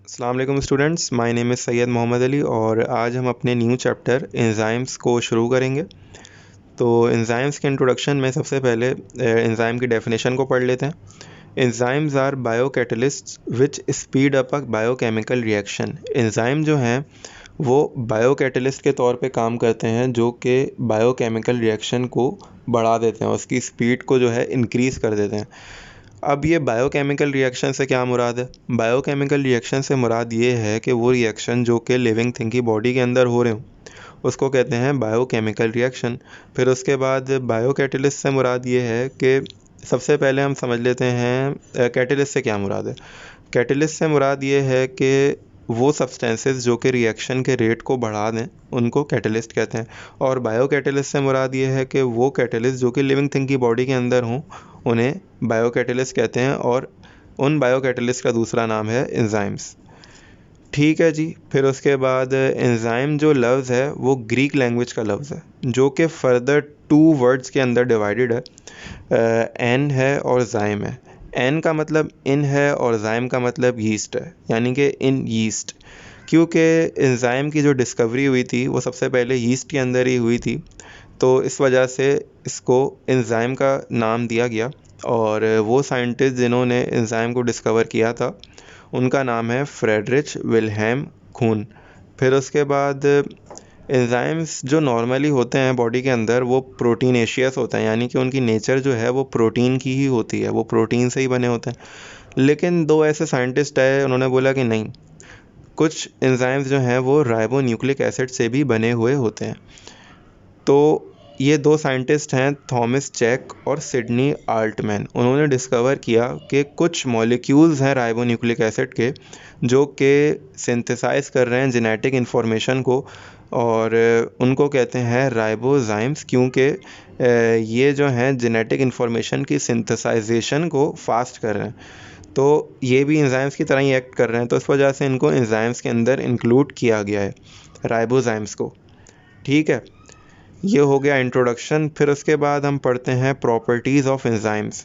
अस्सलाम वालेकुम students, my name is Syed Mohammad Ali और आज हम अपने न्यू चैप्टर एंजाइम्स को शुरू करेंगे। तो एंजाइम्स के इंट्रोडक्शन में सबसे पहले एंजाइम की डेफिनेशन को पढ़ लेते हैं। Enzymes are biocatalysts which speed up a biochemical reaction. Enzyme जो हैं वो बायोकैटलिस्ट के तौर पे काम करते हैं जो कि बायोकेमिकल रिएक्शन को बढ़ा देते हैं, उसकी स्पीड को जो है इंक्रीज़ कर देते हैं। अब ये बायोकेमिकल रिएक्शन से क्या मुराद है? बायोकेमिकल रिएक्शन से मुराद ये है कि वो रिएक्शन जो कि लिविंग थिंग की बॉडी के अंदर हो रहे हों उसको कहते हैं बायोकेमिकल रिएक्शन। फिर उसके बाद बायोकैटलिस्ट से मुराद ये है कि सबसे पहले हम समझ लेते हैं कैटलिस्ट से क्या मुराद है। कैटलिस्ट से मुराद ये है कि वो सब्सटेंसेस जो कि रिएक्शन के रेट को बढ़ा दें उनको कैटलिस्ट कहते हैं। और बायोकैटलिस्ट से मुराद ये है कि वो कैटलिस्ट जो कि लिविंग थिंग की बॉडी के अंदर हों उन्हें बायोकैटलिस्ट कहते हैं और उन बायोकैटलिस्ट का दूसरा नाम है एंजाइम्स। ठीक है जी। फिर उसके बाद एंजाइम जो लफ्ज़ है वो ग्रीक लैंग्वेज का लफ्ज़ है जो कि फर्दर टू वर्ड्स के अंदर डिवाइडेड है। एन है और जाइम है। एन का मतलब इन है और जाइम का मतलब यीस्ट है, यानी कि इन यीस्ट। क्योंकि एंजाइम की जो डिस्कवरी हुई थी वो सबसे पहले यीस्ट के अंदर ही हुई थी, तो इस वजह से इसको एंजाइम का नाम दिया गया। और वो साइंटिस्ट जिन्होंने एंजाइम को डिस्कवर किया था उनका नाम है फ्रेडरिच विल्हेम खून। फिर उसके बाद एंजाइम्स जो नॉर्मली होते हैं बॉडी के अंदर वो प्रोटीनेशियस होते हैं, यानी कि उनकी नेचर जो है वो प्रोटीन की ही होती है, वो प्रोटीन से ही बने होते हैं। लेकिन दो ऐसे साइंटिस्ट आए, उन्होंने बोला कि नहीं, कुछ एंजाइम्स जो हैं वो राइबो न्यूक्लिक एसिड से भी बने हुए होते हैं। तो ये दो साइंटिस्ट हैं थॉमस चेक और सिडनी आल्टमैन। उन्होंने डिस्कवर किया कि कुछ मॉलिक्यूल्स हैं राइबोन्यूक्लिक एसिड के जो कि सिंथेसाइज कर रहे हैं जेनेटिक इन्फॉर्मेशन को, और उनको कहते हैं राइबोजाइम्स, क्योंकि ये जो हैं जेनेटिक इन्फॉर्मेशन की सिंथेसाइजेशन को फास्ट कर रहे हैं। तो ये भी एंजाइम्स की तरह ही एक्ट कर रहे हैं, तो इस वजह से इनको एंजाइम्स के अंदर इंक्लूड किया गया है, राइबोजाइम्स को। ठीक है, ये हो गया इंट्रोडक्शन। फिर उसके बाद हम पढ़ते हैं properties of enzymes.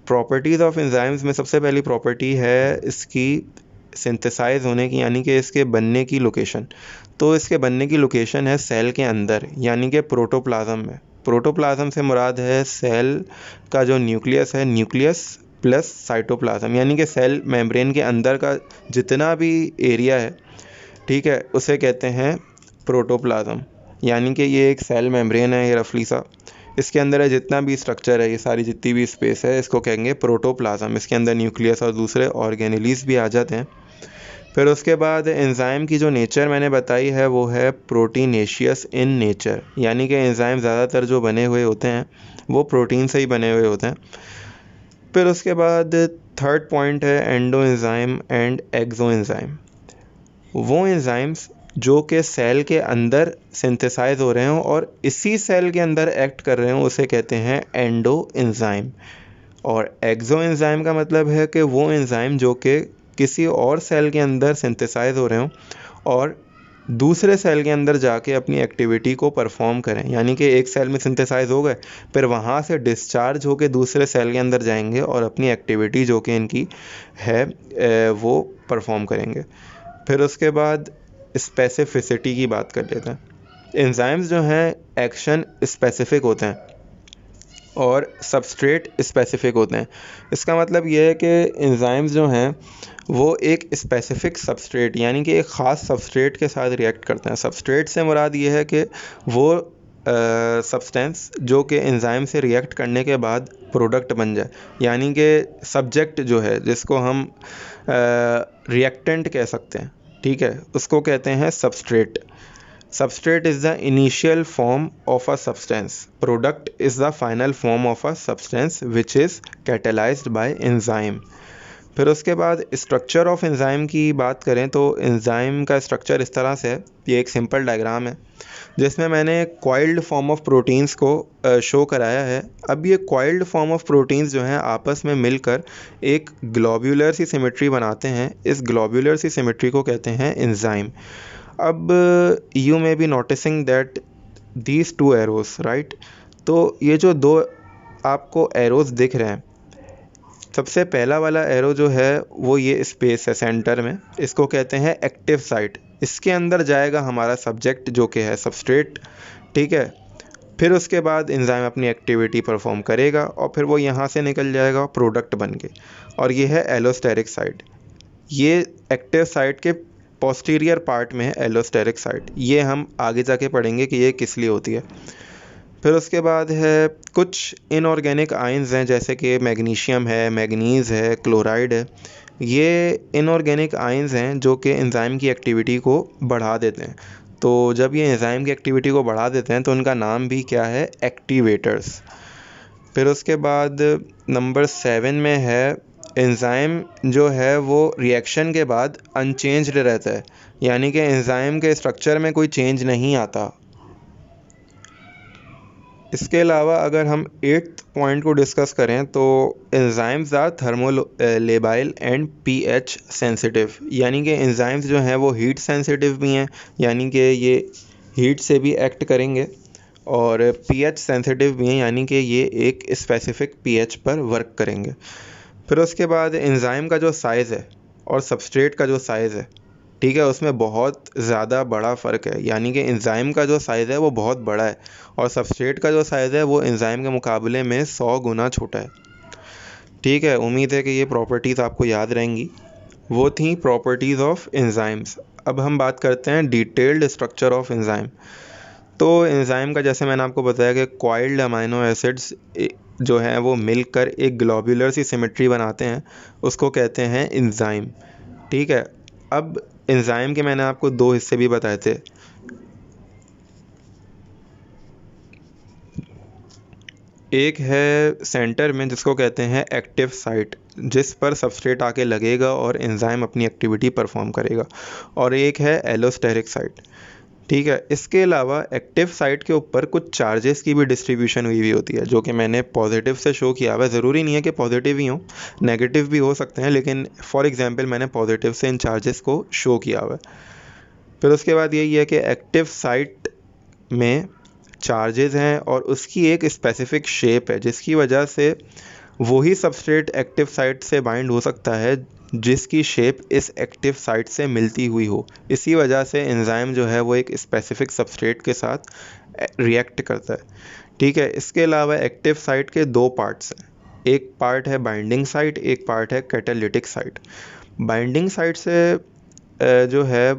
Properties of enzymes में सबसे पहली प्रॉपर्टी है इसकी सिंथेसाइज होने की, यानी कि इसके बनने की लोकेशन। तो इसके बनने की लोकेशन है सेल के अंदर, यानी कि प्रोटोप्लाज्म में। प्रोटोप्लाज्म से मुराद है सेल का जो न्यूक्लियस है, न्यूक्लियस प्लस साइटोप्लाज्म, यानी कि सेल मेम्ब्रेन के अंदर का जितना भी एरिया है, ठीक है, उसे कहते हैं प्रोटोप्लाज्म। यानी कि ये एक सेल मेम्ब्रेन है, ये रफली सा, इसके अंदर है जितना भी स्ट्रक्चर है, ये सारी जितनी भी स्पेस है, इसको कहेंगे प्रोटोप्लाज्म। इसके अंदर न्यूक्लियस और दूसरे ऑर्गेनेलीज भी आ जाते हैं। फिर उसके बाद एंजाइम की जो नेचर मैंने बताई है वो है प्रोटीनेशियस इन नेचर, यानी कि एंजाइम ज़्यादातर जो बने हुए होते हैं वो प्रोटीन से ही बने हुए होते हैं। फिर उसके बाद थर्ड पॉइंट है endo enzyme and exo enzyme. वो एंजाइम्स जो कि सेल के अंदर सिंथेसाइज हो रहे हों और इसी सेल के अंदर एक्ट कर रहे हों उसे कहते हैं एंडो एंजाइम। और एक्सो एंजाइम का मतलब है कि वो एंजाइम जो कि किसी और सेल के अंदर सिंथेसाइज हो रहे हों और दूसरे सेल के अंदर जाके अपनी एक्टिविटी को परफॉर्म करें, यानी कि एक सेल में सिंथेसाइज हो गए, फिर वहाँ से डिस्चार्ज होके दूसरे सेल के अंदर जाएंगे और अपनी एक्टिविटी जो कि इनकी है वो परफॉर्म करेंगे। फिर उसके बाद स्पेसिफिसिटी की बात कर लेते हैं। एंजाइम्स जो हैं एक्शन स्पेसिफिक होते हैं और सबस्ट्रेट स्पेसिफिक होते हैं। इसका मतलब ये है कि एंजाइम्स जो हैं वो एक स्पेसिफिक सबस्ट्रेट, यानी कि एक ख़ास सबस्ट्रेट के साथ रिएक्ट करते हैं। सबस्ट्रेट से मुराद ये है कि वो सब्सटेंस जो कि एंजाइम से रिएक्ट करने के बाद प्रोडक्ट बन जाए, यानी कि सब्जेक्ट जो है जिसको हम रिएक्टेंट कह सकते हैं, ठीक है, उसको कहते हैं substrate. Substrate is the initial form of a substance. Product is the final form of a substance which is catalyzed by enzyme. फिर उसके बाद स्ट्रक्चर ऑफ एंजाइम की बात करें तो एंजाइम का स्ट्रक्चर इस तरह से है। ये एक सिंपल डायग्राम है जिसमें मैंने कॉइल्ड फॉर्म ऑफ प्रोटीन्स को शो कराया है। अब ये कॉइल्ड फॉर्म ऑफ प्रोटीन्स जो हैं आपस में मिलकर एक ग्लोब्यूलर सी सिमेट्री बनाते हैं। इस ग्लोब्यूलर सी सिमेट्री को कहते हैं एंजाइम। अब you may be noticing that these two arrows, right. तो ये जो दो आपको एरोस दिख रहे हैं, सबसे पहला वाला एरो जो है वो ये स्पेस है सेंटर में, इसको कहते हैं एक्टिव साइट। इसके अंदर जाएगा हमारा सब्जेक्ट जो कि है सबस्ट्रेट, ठीक है। फिर उसके बाद एंजाइम अपनी एक्टिविटी परफॉर्म करेगा और फिर वो यहाँ से निकल जाएगा प्रोडक्ट बन के, और ये है एलोस्टेरिक साइट। ये एक्टिव साइट के पोस्टीरियर पार्ट में है एलोस्टेरिक साइट। ये हम आगे जाके पढ़ेंगे कि ये किस लिए होती है। फिर उसके बाद है कुछ इनऑर्गेनिक आयंस हैं, जैसे कि मैग्नीशियम है, मैग्नीज़ है, क्लोराइड है। ये इनऑर्गेनिक आयंस हैं जो कि एंजाइम की एक्टिविटी को बढ़ा देते हैं। तो जब ये एंजाइम की एक्टिविटी को बढ़ा देते हैं तो उनका नाम भी क्या है, एक्टिवेटर्स। फिर उसके बाद नंबर 7 में है एंजाइम जो है वो रिएक्शन के बाद अनचेंज्ड रहता है, यानी कि एंजाइम के स्ट्रक्चर में कोई चेंज नहीं आता। इसके अलावा अगर हम 8th पॉइंट को डिस्कस करें तो enzymes are thermolabile and pH sensitive, यानी कि एंजाइम्स जो हैं वो हीट सेंसिटिव भी हैं, यानी कि ये हीट से भी एक्ट करेंगे, और पीएच सेंसिटिव भी हैं, यानी कि ये एक स्पेसिफिक पीएच पर वर्क करेंगे। फिर उसके बाद एंजाइम का जो साइज़ है और सबस्ट्रेट का जो साइज़ है, ठीक है, उसमें बहुत ज़्यादा बड़ा फ़र्क है। यानी कि एंजाइम का जो साइज़ है वो बहुत बड़ा है और सबस्ट्रेट का जो साइज़ है वो एंजाइम के मुकाबले में 100 गुना छोटा है। ठीक है, उम्मीद है कि ये प्रॉपर्टीज़ आपको याद रहेंगी। वो थी प्रॉपर्टीज़ ऑफ एंजाइम्स। अब हम बात करते हैं डिटेल्ड स्ट्रक्चर ऑफ एंजाइम। तो एंजाइम का जैसे मैंने आपको बताया कि कॉइल्ड अमाइनो एसिड्स जो हैं वो मिलकर एक ग्लोब्यूलर सी सिमेट्री बनाते हैं, उसको कहते हैं एंजाइम। ठीक है, अब एंजाइम के मैंने आपको 2 हिस्से भी बताए थे। एक है सेंटर में जिसको कहते हैं एक्टिव साइट, जिस पर सबस्ट्रेट आके लगेगा और एंजाइम अपनी एक्टिविटी परफॉर्म करेगा, और एक है एलोस्टेरिक साइट। ठीक है, इसके अलावा एक्टिव साइट के ऊपर कुछ चार्जेस की भी डिस्ट्रीब्यूशन हुई होती है, जो कि मैंने पॉजिटिव से शो किया हुआ है। ज़रूरी नहीं है कि पॉजिटिव ही हो, नेगेटिव भी हो सकते हैं, लेकिन फॉर एग्जांपल मैंने पॉजिटिव से इन चार्जेस को शो किया हुआ है। फिर उसके बाद यही है कि एक्टिव साइट में चार्जेस हैं और उसकी एक स्पेसिफिक शेप है, जिसकी वजह से वही सबस्ट्रेट एक्टिव साइट से बाइंड हो सकता है जिसकी शेप इस एक्टिव साइट से मिलती हुई हो। इसी वजह से एंजाइम जो है वो एक स्पेसिफिक सबस्ट्रेट के साथ रिएक्ट करता है। ठीक है, इसके अलावा एक्टिव साइट के 2 पार्ट्स हैं, एक पार्ट है बाइंडिंग साइट, एक पार्ट है कैटालिटिक साइट। बाइंडिंग साइट से जो है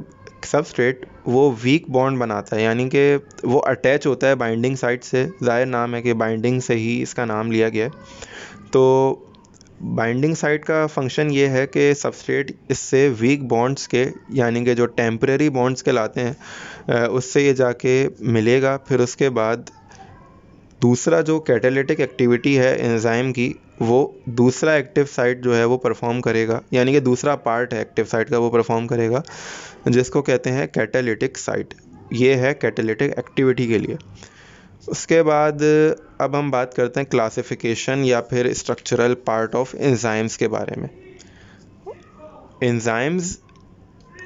सबस्ट्रेट वो वीक बॉन्ड बनाता है, यानी कि वो अटैच होता है बाइंडिंग साइट से। ज़ाहिर नाम है कि बाइंडिंग से ही इसका नाम लिया गया है। तो बाइंडिंग साइट का फंक्शन ये है कि सबस्ट्रेट इससे वीक बॉन्ड्स के, यानी कि जो टेम्परेरी बॉन्ड्स कहलाते हैं, उससे ये जाके मिलेगा। फिर उसके बाद दूसरा जो कैटालिटिक एक्टिविटी है एंजाइम की, वो दूसरा एक्टिव साइट जो है वो परफॉर्म करेगा, यानी कि दूसरा पार्ट है एक्टिव साइट का वो परफॉर्म करेगा, जिसको कहते हैं कैटालिटिक साइट। ये है कैटालिटिक एक्टिविटी के लिए। उसके बाद अब हम बात करते हैं क्लासिफिकेशन या फिर स्ट्रक्चरल पार्ट ऑफ एंजाइम्स के बारे में। एंजाइम्स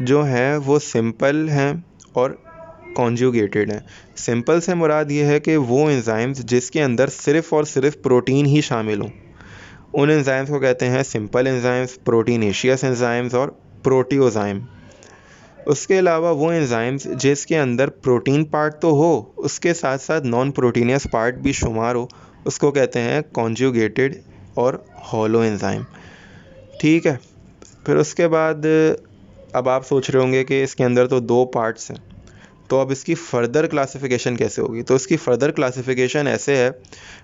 जो हैं वो सिंपल हैं और कॉन्जुगेटेड हैं। सिंपल से मुराद ये है कि वो एंजाइम्स जिसके अंदर सिर्फ़ और सिर्फ प्रोटीन ही शामिल हों, उन एंजाइम्स को कहते हैं सिंपल एंजाइम्स, प्रोटीनेशियस एंजाइम्स और प्रोटियोजाइम। उसके अलावा वो एंजाइम्स जिसके अंदर प्रोटीन पार्ट तो हो, उसके साथ साथ नॉन प्रोटीनियस पार्ट भी शुमार हो, उसको कहते हैं कॉन्जुगेटेड और हॉलो एंजाइम। ठीक है, फिर उसके बाद अब आप सोच रहे होंगे कि इसके अंदर तो 2 पार्ट्स हैं, तो अब इसकी फ़र्दर क्लासिफिकेशन कैसे होगी। तो इसकी फ़र्दर क्लासिफिकेशन ऐसे है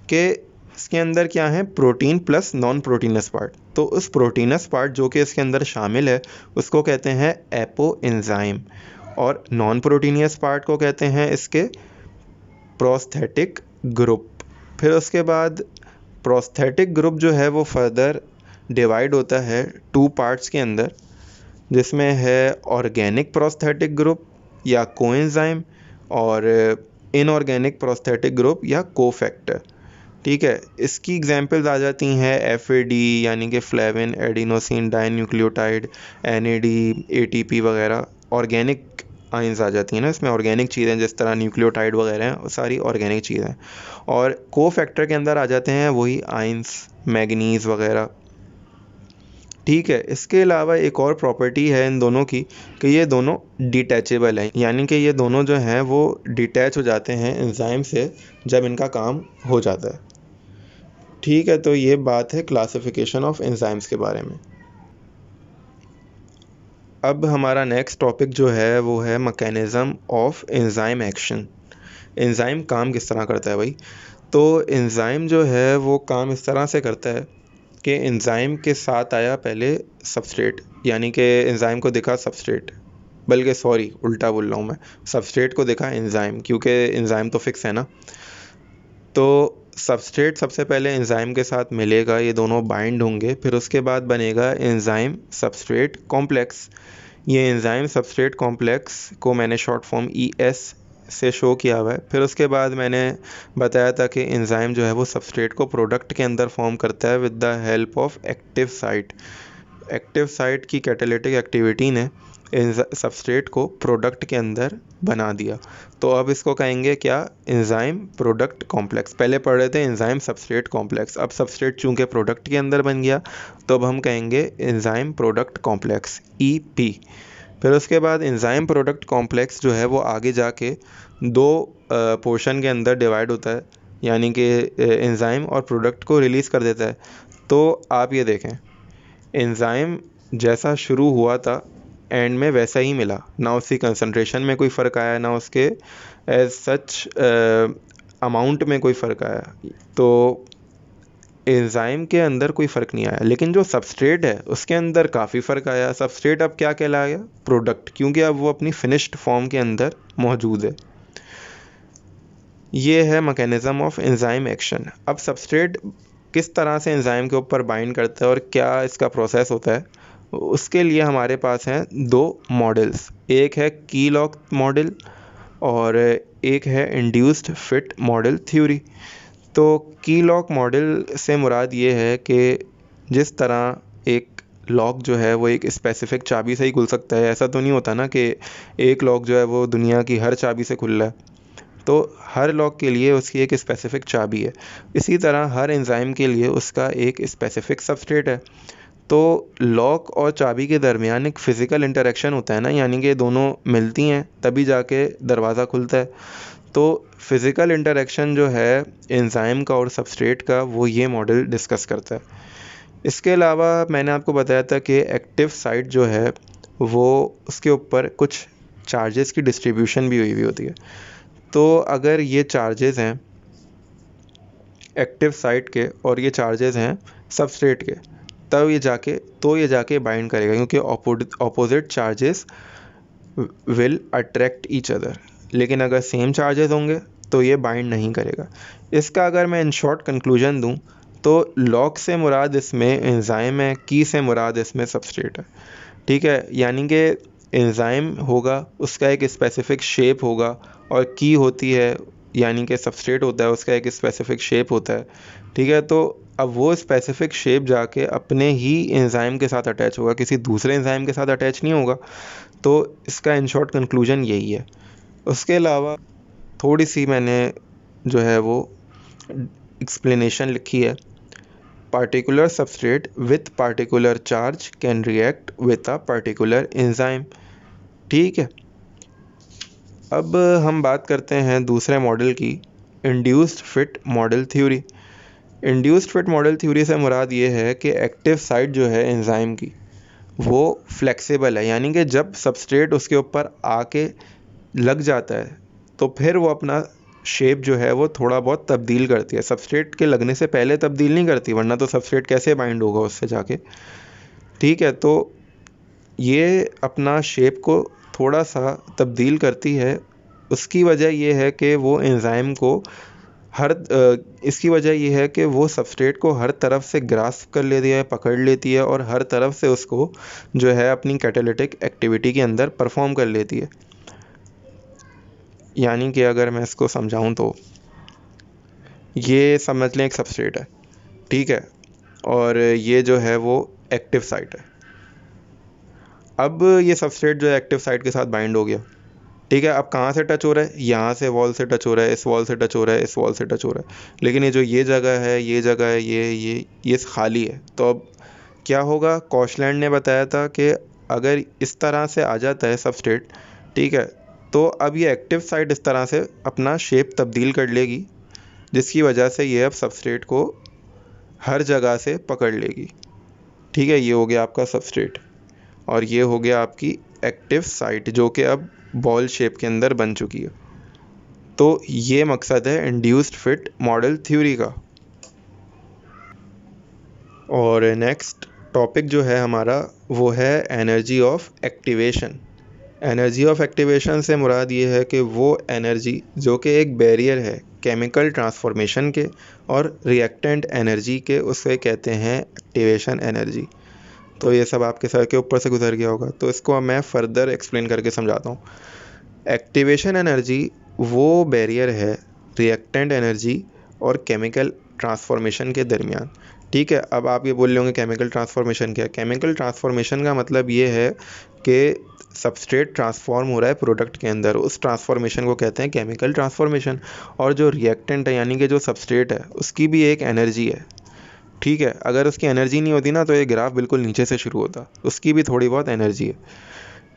कि इसके अंदर क्या है, protein plus non proteins part. तो उस प्रोटीनस पार्ट जो कि इसके अंदर शामिल है उसको कहते हैं एपो एंजाइम, और नॉन प्रोटीनियस पार्ट को कहते हैं इसके प्रोस्थेटिक ग्रुप। फिर उसके बाद प्रोस्थेटिक ग्रुप जो है वो फर्दर डिवाइड होता है 2 पार्ट्स के अंदर, जिसमें है ऑर्गेनिक प्रोस्थेटिक ग्रुप या कोएंजाइम, और इनऑर्गेनिक प्रोस्थेटिक ग्रुप या कोफैक्टर। ठीक है, इसकी एग्जांपल्स आ जाती हैं FAD, यानी कि flavin adenosine dinucleotide, NAD, ATP वगैरह। ऑर्गेनिक आइंस आ जाती हैं ना इसमें, ऑर्गेनिक चीज़ें जिस तरह न्यूक्लियोटाइड वगैरह हैं, वो सारी ऑर्गेनिक चीज़ें। और कोफैक्टर के अंदर आ जाते हैं वही आइंस, मैग्नीज़ वगैरह। ठीक है। इसके अलावा एक और प्रॉपर्टी है इन दोनों की कि ये दोनों डिटैचेबल हैं, यानी कि ये दोनों जो हैं वो डिटैच हो जाते हैं एंजाइम से जब इनका काम हो जाता है। ठीक है, तो ये बात है क्लासिफिकेशन ऑफ एंजाइम्स के बारे में। अब हमारा नेक्स्ट टॉपिक जो है वो है mechanism of enzyme action. Enzyme काम किस तरह करता है भाई? तो एंजाइम जो है वो काम इस तरह से करता है कि एंजाइम के साथ आया पहले सबस्ट्रेट, यानी कि एंजाइम को दिखा सबस्ट्रेट, बल्कि सॉरी उल्टा बोल रहा हूँ मैं, सबस्ट्रेट को दिखा एंजाइम, क्योंकि एंजाइम तो फिक्स है ना। तो सबस्ट्रेट सबसे पहले एंजाइम के साथ मिलेगा, ये दोनों बाइंड होंगे, फिर उसके बाद बनेगा एंजाइम सबस्ट्रेट कॉम्प्लेक्स। ये एंजाइम सबस्ट्रेट कॉम्प्लेक्स को मैंने शॉर्ट फॉर्म ES से शो किया हुआ है। फिर उसके बाद मैंने बताया था कि एंजाइम जो है वो सबस्ट्रेट को प्रोडक्ट के अंदर फॉर्म करता है with the help of active site. Active site की कैटालिटिक एक्टिविटी ने सबस्ट्रेट को प्रोडक्ट के अंदर बना दिया। तो अब इसको कहेंगे क्या? Enzyme product complex. पहले पढ़ रहे थे एंजाइम सबस्ट्रेट कॉम्प्लेक्स, अब सबस्ट्रेट चूंकि प्रोडक्ट के अंदर बन गया तो अब हम कहेंगे एंजाइम प्रोडक्ट कॉम्प्लेक्स EP। फिर उसके बाद एंजाइम प्रोडक्ट कॉम्प्लेक्स जो है वो आगे जाके दो पोर्शन के अंदर डिवाइड होता है, यानी कि एंजाइम और प्रोडक्ट को रिलीज़ कर देता है। तो आप ये देखें, एंजाइम जैसा शुरू हुआ था एंड में वैसा ही मिला, ना उसकी कंसंट्रेशन में कोई फ़र्क आया, ना उसके एज सच अमाउंट में कोई फ़र्क आया। तो एंजाइम के अंदर कोई फ़र्क नहीं आया, लेकिन जो सबस्ट्रेट है उसके अंदर काफ़ी फ़र्क आया। सबस्ट्रेट अब क्या कहलाया? प्रोडक्ट, क्योंकि अब वो अपनी फिनिश्ड फॉर्म के अंदर मौजूद है। ये है मैकेनिज़्म ऑफ एंजाइम एक्शन। अब सबस्ट्रेट किस तरह से एंजाइम के ऊपर बाइंड करता है और क्या इसका प्रोसेस होता है, उसके लिए हमारे पास हैं दो मॉडल्स। एक है की लॉक मॉडल और एक है इंड्यूस्ड फिट मॉडल थ्योरी। तो की लॉक मॉडल से मुराद ये है कि जिस तरह एक लॉक जो है वो एक स्पेसिफिक चाबी से ही खुल सकता है, ऐसा तो नहीं होता ना कि एक लॉक जो है वो दुनिया की हर चाबी से खुल रहा है। तो हर लॉक के लिए उसकी एक स्पेसिफिक चाबी है। इसी तरह हर एंजाइम के लिए उसका एक स्पेसिफिक सबस्ट्रेट है। तो लॉक और चाबी के दरमियान एक फ़िज़िकल इंटरेक्शन होता है ना, यानी कि दोनों मिलती हैं तभी जाके दरवाज़ा खुलता है। तो फिज़िकल इंटरेक्शन जो है एंजाइम का और सबस्ट्रेट का, वो ये मॉडल डिस्कस करता है। इसके अलावा मैंने आपको बताया था कि एक्टिव साइट जो है वो उसके ऊपर कुछ चार्जेस की डिस्ट्रीब्यूशन भी हुई होती है। तो अगर ये चार्जेस हैं एक्टिव साइट के और ये चार्जेस हैं सबस्ट्रेट के, तब ये जाके बाइंड करेगा, क्योंकि opposite charges will attract each other. लेकिन अगर सेम चार्जेस होंगे तो ये बाइंड नहीं करेगा। इसका अगर मैं इन शॉर्ट कंक्लूजन दूं तो लॉक से मुराद इसमें एंजाइम है, की से मुराद इसमें सबस्ट्रेट है। ठीक है, यानी कि एंजाइम होगा उसका एक स्पेसिफिक शेप होगा और की होती है, यानी कि सबस्ट्रेट होता है उसका एक स्पेसिफिक शेप होता है। ठीक है, तो अब वो स्पेसिफिक शेप जाके अपने ही एंजाइम के साथ अटैच होगा, किसी दूसरे एंजाइम के साथ अटैच नहीं होगा। तो इसका इन शॉर्ट कंक्लूजन यही है। उसके अलावा थोड़ी सी मैंने जो है वो एक्सप्लेनेशन लिखी है। Particular substrate with particular charge can react with a particular enzyme. ठीक है, अब हम बात करते हैं दूसरे मॉडल की, induced fit model theory. Induced fit model theory से मुराद ये है कि एक्टिव साइट जो है एंजाइम की वो फ्लेक्सिबल है, यानी कि जब सबस्ट्रेट उसके ऊपर आके लग जाता है तो फिर वो अपना शेप जो है वो थोड़ा बहुत तब्दील करती है। सबस्ट्रेट के लगने से पहले तब्दील नहीं करती, वरना तो सबस्ट्रेट कैसे बाइंड होगा उससे जाके। ठीक है, तो ये अपना शेप को थोड़ा सा तब्दील करती है। उसकी वजह ये है कि वो एंजाइम को इसकी वजह ये है कि वो सबस्ट्रेट को हर तरफ से ग्रास्प कर लेती है, पकड़ लेती है और हर तरफ से उसको जो है अपनी कैटालिटिक एक्टिविटी के अंदर परफॉर्म कर लेती है। यानी कि अगर मैं इसको समझाऊं तो ये समझ लें एक सबस्ट्रेट है, ठीक है, और ये जो है वो एक्टिव साइट है। अब ये सबस्ट्रेट जो है एक्टिव साइट के साथ बाइंड हो गया। ठीक है, अब कहाँ से टच हो रहा है? यहाँ से वॉल से टच हो रहा है, इस वॉल से टच हो रहा है, इस वॉल से टच हो रहा है। लेकिन ये जो ये जगह है, ये जगह है, ये खाली है। तो अब क्या होगा, कॉशलैंड ने बताया था कि अगर इस तरह से आ जाता है सबस्ट्रेट, ठीक है, तो अब ये एक्टिव साइट इस तरह से अपना शेप तब्दील कर लेगी, जिसकी वजह से ये अब सबस्ट्रेट को हर जगह से पकड़ लेगी। ठीक है, ये हो गया आपका सबस्ट्रेट और ये हो गया आपकी एक्टिव साइट जो कि अब बॉल शेप के अंदर बन चुकी है। तो ये मकसद है इंड्यूस्ड फिट मॉडल थ्योरी का। और नेक्स्ट टॉपिक जो है हमारा वो है energy of activation. Energy of activation से मुराद ये है कि वो एनर्जी जो कि एक बैरियर है केमिकल ट्रांसफॉर्मेशन के और रिएक्टेंट एनर्जी के, उसे कहते हैं एक्टिवेशन एनर्जी। तो ये सब आपके सर के ऊपर से गुजर गया होगा, तो इसको मैं फर्दर एक्सप्लेन करके समझाता हूँ। एक्टिवेशन एनर्जी वो बैरियर है रिएक्टेंट एनर्जी और केमिकल ट्रांसफॉर्मेशन के दरमियान। ठीक है, अब आप ये बोल रहे होंगे केमिकल ट्रांसफॉर्मेशन क्या है। केमिकल ट्रांसफॉर्मेशन का मतलब ये है कि सबस्ट्रेट ट्रांसफॉर्म हो रहा है प्रोडक्ट के अंदर, उस ट्रांसफॉर्मेशन को कहते हैं केमिकल ट्रांसफॉर्मेशन। और जो रिएक्टेंट है यानी कि जो सबस्ट्रेट है उसकी भी एक एनर्जी है। ठीक है, अगर उसकी एनर्जी नहीं होती ना तो ये ग्राफ बिल्कुल नीचे से शुरू होता, उसकी भी थोड़ी बहुत एनर्जी है।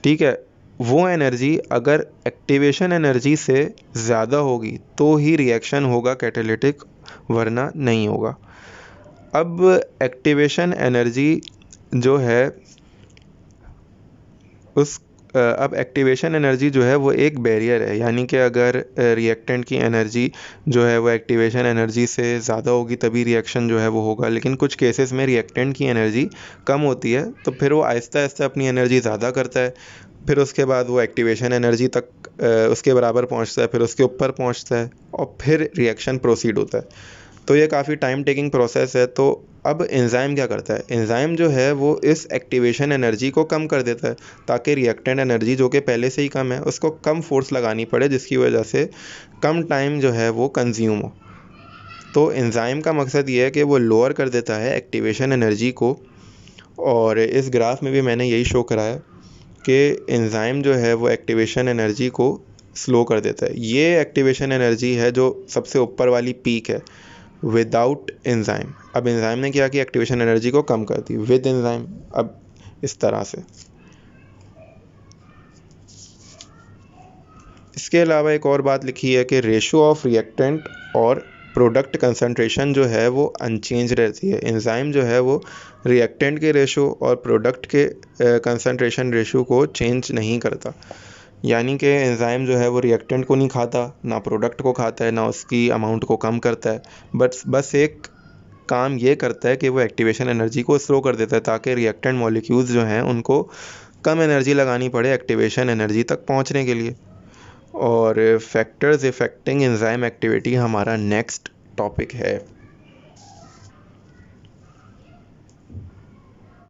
ठीक है, वो एनर्जी अगर एक्टिवेशन एनर्जी से ज़्यादा होगी तो ही रिएक्शन होगा कैटालिटिक, वरना नहीं होगा। अब एक्टिवेशन एनर्जी जो है अब एक्टिवेशन एनर्जी जो है वो एक बैरियर है, यानी कि अगर रिएक्टेंट की एनर्जी जो है वो एक्टिवेशन एनर्जी से ज़्यादा होगी तभी रिएक्शन जो है वो होगा। लेकिन कुछ केसेस में रिएक्टेंट की एनर्जी कम होती है तो फिर वो आहिस्ता आहिस्ता अपनी एनर्जी ज़्यादा करता है, फिर उसके बाद वो एक्टिवेशन एनर्जी तक उसके बराबर पहुंचता है, फिर उसके ऊपर पहुंचता है और फिर रिएक्शन प्रोसीड होता है। तो ये काफ़ी टाइम टेकिंग प्रोसेस है। तो अब एंजाइम क्या करता है, एंजाइम जो है वो इस एक्टिवेशन एनर्जी को कम कर देता है ताकि रिएक्टेंट एनर्जी जो कि पहले से ही कम है उसको कम फोर्स लगानी पड़े, जिसकी वजह से कम टाइम जो है वो कंज्यूम हो। तो एंजाइम का मकसद ये है कि वो लोअर कर देता है एक्टिवेशन एनर्जी को। और इस ग्राफ में भी मैंने यही शो कराया कि एंजाइम जो है वो एक्टिवेशन एनर्जी को स्लो कर देता है। ये एक्टिवेशन एनर्जी है जो सबसे ऊपर वाली पीक है विदाउट एंजाइम। अब एंजाइम ने क्या किया, एक्टिवेशन एनर्जी को कम कर दी। विद एंजाइम अब इस तरह से। इसके अलावा एक और बात लिखी है कि रेशो ऑफ रिएक्टेंट और प्रोडक्ट कंसंट्रेशन जो है वो अनचेंज रहती है। एंजाइम जो है वो रिएक्टेंट के रेशो और प्रोडक्ट के कंसंट्रेशन रेशो को चेंज नहीं करता। यानी कि एंजाइम जो है वो रिएक्टेंट को नहीं खाता, ना प्रोडक्ट को खाता है, ना उसकी अमाउंट को कम करता है। बस एक काम ये करता है कि वो एक्टिवेशन एनर्जी को स्लो कर देता है ताकि रिएक्टेंट मॉलिक्यूल्स जो हैं उनको कम एनर्जी लगानी पड़े एक्टिवेशन एनर्जी तक पहुंचने के लिए। और फैक्टर्स इफेक्टिंग एंजाइम एक्टिविटी हमारा नेक्स्ट टॉपिक है।